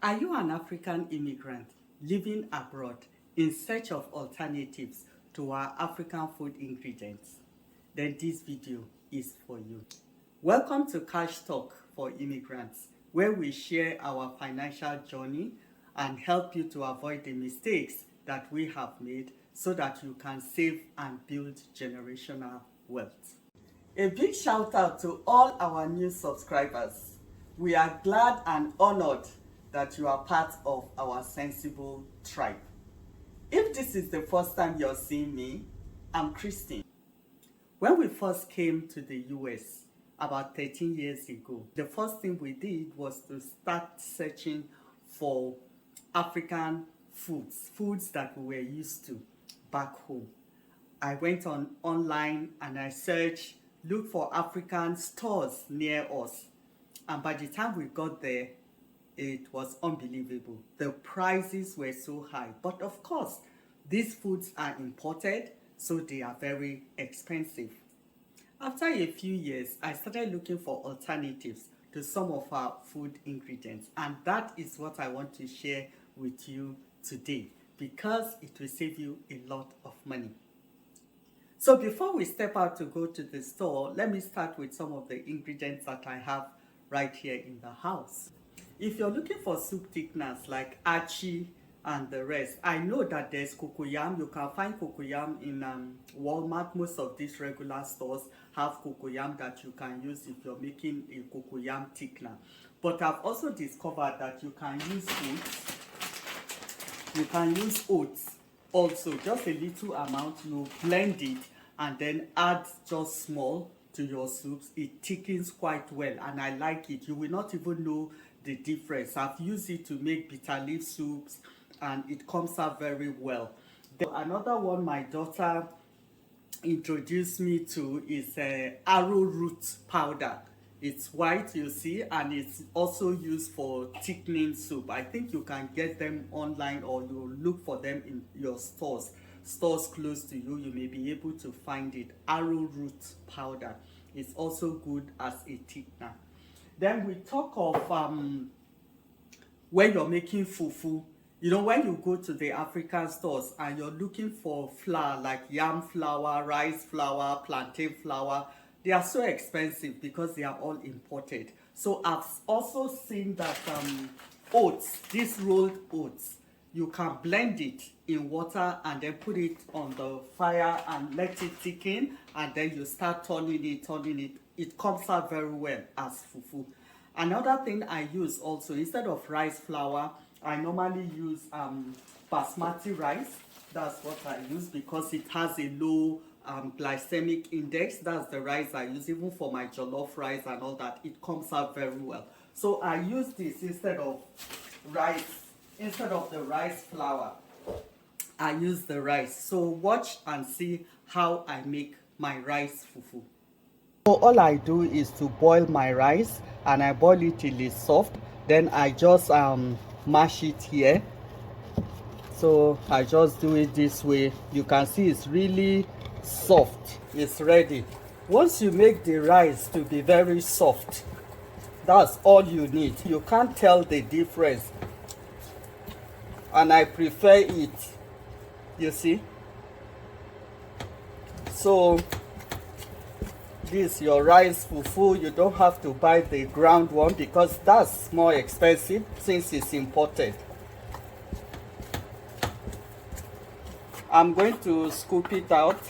Are you an African immigrant living abroad in search of alternatives to our African food ingredients? Then this video is for you. Welcome to Cash Talk for Immigrants, where we share our financial journey and help you to avoid the mistakes that we have made so that you can save and build generational wealth. A big shout out to all our new subscribers. We are glad and honored that you are part of our sensible tribe. If this is the first time you're seeing me, I'm Christine. When we first came to the US about 13 years ago, the first thing we did was to start searching for African foods that we were used to back home. I went online and I searched, look for African stores near us. And by the time we got there, it was unbelievable. The prices were so high. But of course, these foods are imported, so they are very expensive. After a few years, I started looking for alternatives to some of our food ingredients. And that is what I want to share with you today, because it will save you a lot of money. So before we step out to go to the store, let me start with some of the ingredients that I have right here in the house. If you're looking for soup thickeners like achi and the rest, I know that there's cocoyam. You can find cocoyam in Walmart. Most of these regular stores have cocoyam that you can use if you're making a cocoyam thickener. But I've also discovered that you can use oats. You can use oats also, just a little amount. You blend it and then add just small to your soups. It thickens quite well and I like it. You will not even know the difference. I've used it to make bitter leaf soups and it comes out very well. Then another one my daughter introduced me to is arrowroot powder. It's white, you see, and it's also used for thickening soup. I think you can get them online or you look for them in your stores close to you. You may be able to find it. Arrowroot powder is also good as a thickener. Then we talk of when you're making fufu. You know, when you go to the African stores and you're looking for flour like yam flour, rice flour, plantain flour, they are so expensive because they are all imported. So I've also seen that oats, these rolled oats, you can blend it in water and then put it on the fire and let it thicken, and then you start turning it. It comes out very well as fufu. Another thing I use also, instead of rice flour, I normally use basmati rice. That's what I use because it has a low glycemic index. That's the rice I use, even for my jollof rice and all that. It comes out very well. So I use this instead of rice, instead of the rice flour. I use the rice. So watch and see how I make my rice fufu. So all I do is to boil my rice and I boil it till it's soft. Then I just mash it here. So I just do it this way. You can see it's really soft. It's ready. Once you make the rice to be very soft, that's all you need. You can't tell the difference. And I prefer it. You see? So this your rice fufu. You don't have to buy the ground one because that's more expensive since it's imported. I'm going to scoop it out.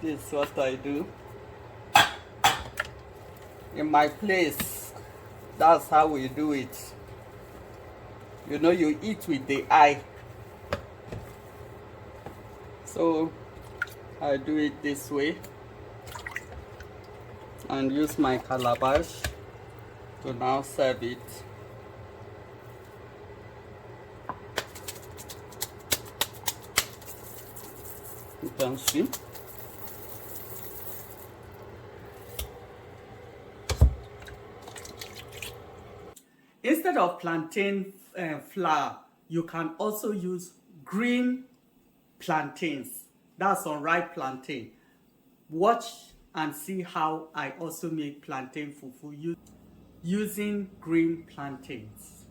This is what I do. In my place, that's how we do it. You know, you eat with the eye. So I do it this way and use my calabash to now serve it. You can see. Instead of plantain flour, you can also use green plantains. That's unripe plantain. Watch and see how I also make plantain fufu using green plantains.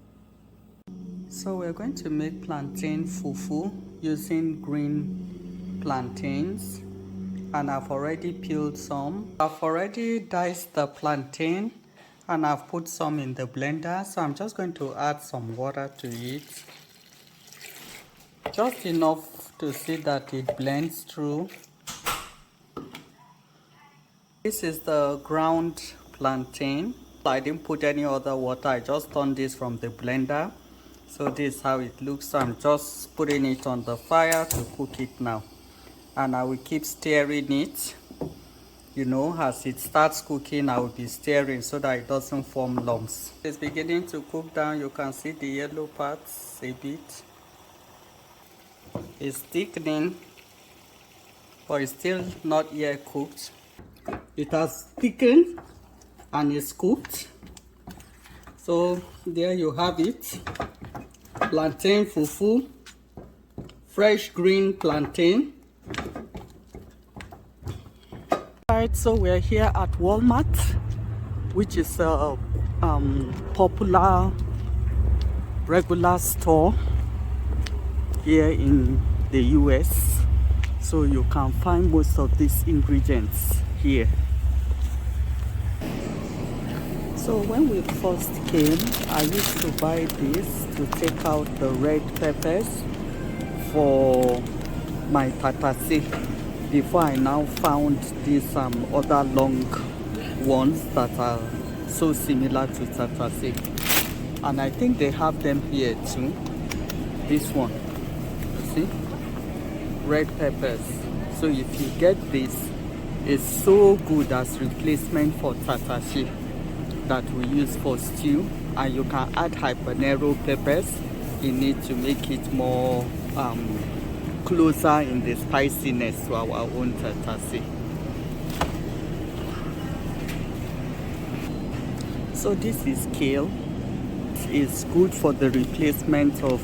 So we're going to make plantain fufu using green plantains, and I've already peeled some. I've already diced the plantain and I've put some in the blender, so I'm just going to add some water to it, just enough to see that it blends through. This is the ground plantain. I didn't put any other water, I just turned this from the blender. So this is how it looks. So I'm just putting it on the fire to cook it now, and I will keep stirring it. You know, as it starts cooking, I will be stirring so that it doesn't form lumps. It's beginning to cook down. You can see the yellow parts a bit. It's thickening, but it's still not yet cooked. It has thickened and it's cooked. So there you have it. Plantain fufu, fresh green plantain. Alright, so we're here at Walmart, which is a popular regular store here in the US. So you can find most of these ingredients here. So when we first came, I used to buy this to take out the red peppers for my tatase, before I now found these other long ones that are so similar to tatase. And I think they have them here too. This one, see, red peppers. So if you get this, it's so good as replacement for tatase that we use for stew, and you can add habanero peppers in it to make it more closer in the spiciness to our own tatase. So this is kale. It's good for the replacement of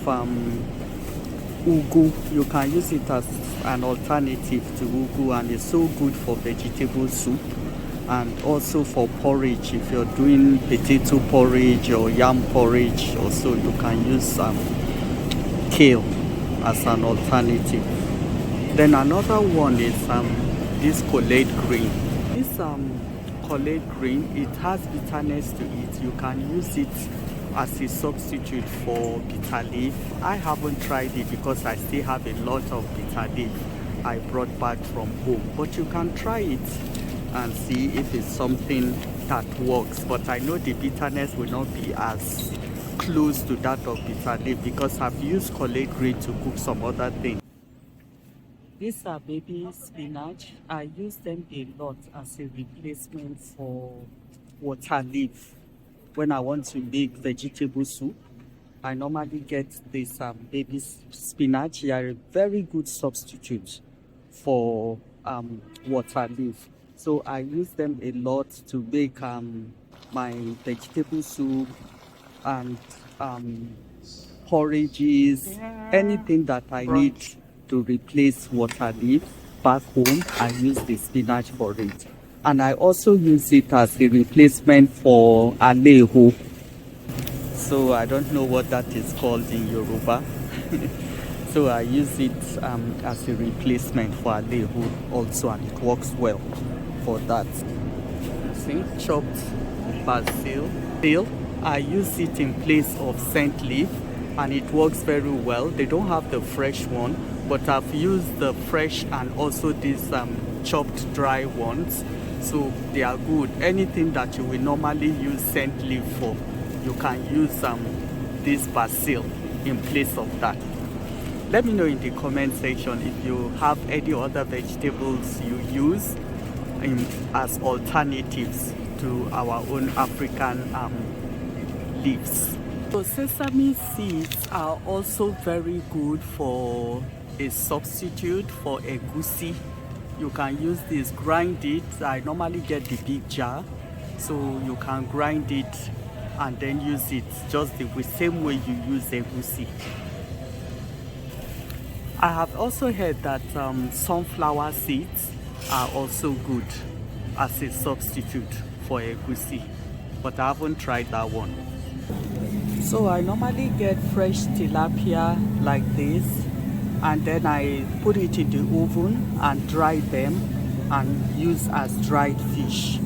ugu. You can use it as an alternative to ugu, and it's so good for vegetable soup and also for porridge. If you're doing potato porridge or yam porridge, also you can use kale as an alternative. Then another one is this collard green. This collard green, it has bitterness to it. You can use it as a substitute for bitter leaf. I haven't tried it because I still have a lot of bitter leaf I brought back from home, but you can try it and see if it's something that works. But I know the bitterness will not be as close to that of bitter leaf because I've used collard green to cook some other things. These are baby spinach. I use them a lot as a replacement for water leaf. When I want to make vegetable soup, I normally get this baby spinach. They are a very good substitute for water leaf. So I use them a lot to make my vegetable soup and porridges, anything that I need to replace water leaf back home. I use the spinach for it. And I also use it as a replacement for aleho. So I don't know what that is called in Yoruba. So I use it as a replacement for aleho also, and it works well for that. See, chopped basil. I use it in place of scent leaf, and it works very well. They don't have the fresh one, but I've used the fresh and also these chopped dry ones. So they are good. Anything that you will normally use scent leaf for, you can use this basil in place of that. Let me know in the comment section if you have any other vegetables you use as alternatives to our own African leaves. So sesame seeds are also very good for a substitute for egusi. You can use this, grind it. I normally get the big jar, so you can grind it and then use it just the same way you use egusi. I have also heard that sunflower seeds are also good as a substitute for egusi, but I haven't tried that one. So I normally get fresh tilapia like this, and then I put it in the oven and dry them and use as dried fish.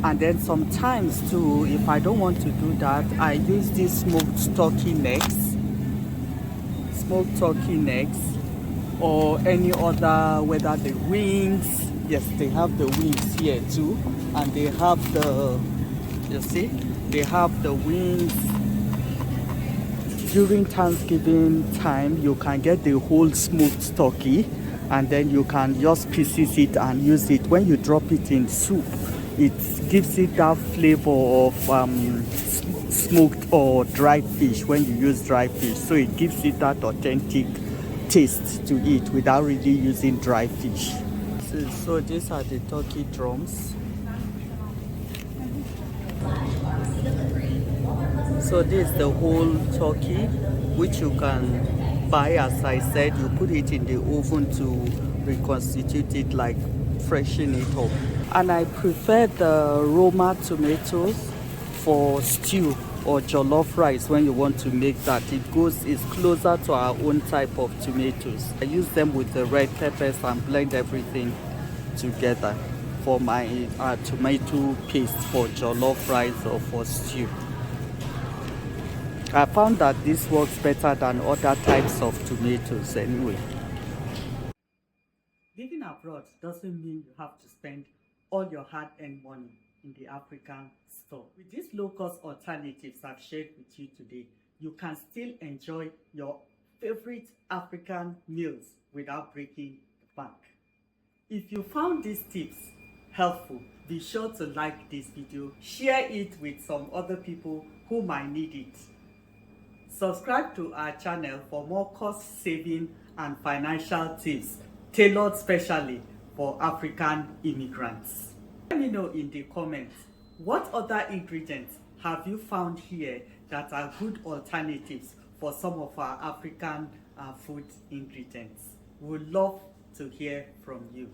And then sometimes too, if I don't want to do that, I use these smoked turkey necks, or any other, whether the wings. Yes, they have the wings here too, and they have the, you see, they have the wings. During Thanksgiving time, you can get the whole smoked turkey, and then you can just pieces it and use it. When you drop it in soup, it gives it that flavor of smoked or dried fish when you use dried fish. So it gives it that authentic taste to it without really using dry fish. So these are the turkey drums. So this is the whole turkey, which you can buy. As I said, you put it in the oven to reconstitute it, like freshen it up. And I prefer the Roma tomatoes for stew or jollof rice. When you want to make that, it's closer to our own type of tomatoes. I use them with the red peppers and blend everything together for my tomato paste for jollof rice or for stew. I found that this works better than other types of tomatoes anyway. Living abroad doesn't mean you have to spend all your hard-earned money in the African store. With these low-cost alternatives I've shared with you today, you can still enjoy your favorite African meals without breaking the bank. If you found these tips helpful, be sure to like this video, share it with some other people who might need it. Subscribe to our channel for more cost-saving and financial tips tailored specially for African immigrants. Let me know in the comments, what other ingredients have you found here that are good alternatives for some of our African food ingredients? We would love to hear from you.